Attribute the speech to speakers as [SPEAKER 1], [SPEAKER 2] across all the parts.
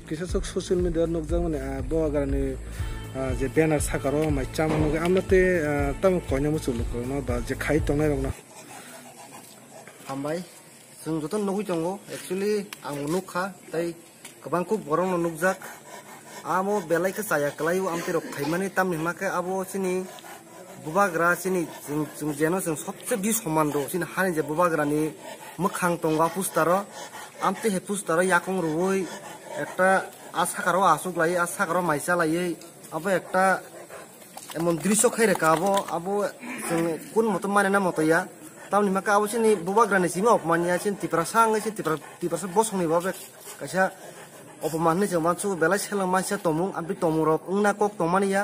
[SPEAKER 1] kisa sok social media nugjak mane bogarani je banner sakaro mai chamano amnate tam koina musuluk no ba je khai tongnai rokna
[SPEAKER 2] hambai जों जतन नगुइ दंगो actually आं नुखा तै गोबां खूब गरम नुकजाक आमो बेलाइखौ जाया कलायु आमते रक थाइमानि तामनि माके आबो सिनि बुबाग्रा सिनि जों जेनो जों सबसे बि समान दो सिनि हानि जे बुबाग्रानि मोखां तंगा पुस्तारो आमते हे पुस्तारो याकं रुवै একটা আসাকারো আসুক লাই আসাকারো মাইসা লাইयै আবো একটা এমন দৃশ্য খাই রেখা আবো जों কোন মত মানে না মতয়া तामनि माका आबो सिनि बुबाग्रानि सिमा अपमानिया सिन तिप्रा सांगै सिन तिप्रा बसंनि बाबे कासा अपमाननि जों मानसु बेलाय सेलां मानसिया तमुं आमपि तमुरक उंना कक तमानिया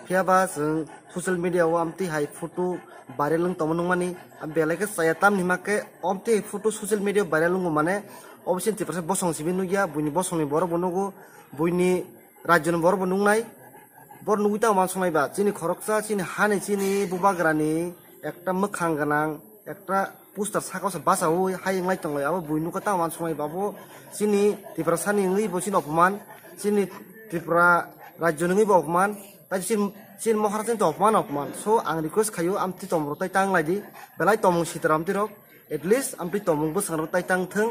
[SPEAKER 2] फियाबा जों ससियेल मिडियाव आमति हाय फटो भाइरेल तमनु मानि बेलायके साया तामनि माके अमति फटो ससियेल मिडियाव भाइरेल माने अबसिन तिप्रा बसं सिबि नुया बुनि बसंनि बर बनगो बुनि राज्यनि बर बनुंनाय बर नुगिता मानसंनायबा सिनि खरकसा सिनि हानि सिनि बुबाग्रानि একটা मोखां गोनां একটা পোস্টার সাকাছে বাসাও হাইংলাই তংলাই আবো বুইনুকা তামান সময় বাবো সিনি ত্রিপুরা সানি ngै বসিন অপমান সিনি ত্রিপুরা রাজ্য ngै অপমান তাই সিন মহারাষ্ট্র অপমান সো আং রিকোয়েস্ট খায়ো আমতি তমরতাই তাংলাইদি বেলাই তমং সিতরাম তিরক এটলিস্ট আমতি তমং বসাংরতাই তাংথং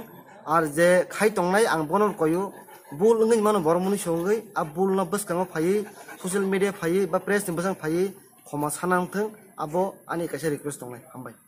[SPEAKER 2] আর যে খাই তংনাই আং বনর কয়ো বুল ngै মানো বরমনি সঙ্গै আ বুল না বসকাং ফাयै সশিয়েল মিডিয়া ফাयै বা প্রেস नि বসাং ফাयै ক্ষমা সানাংথং abo ani kaisa request tongnai hambai।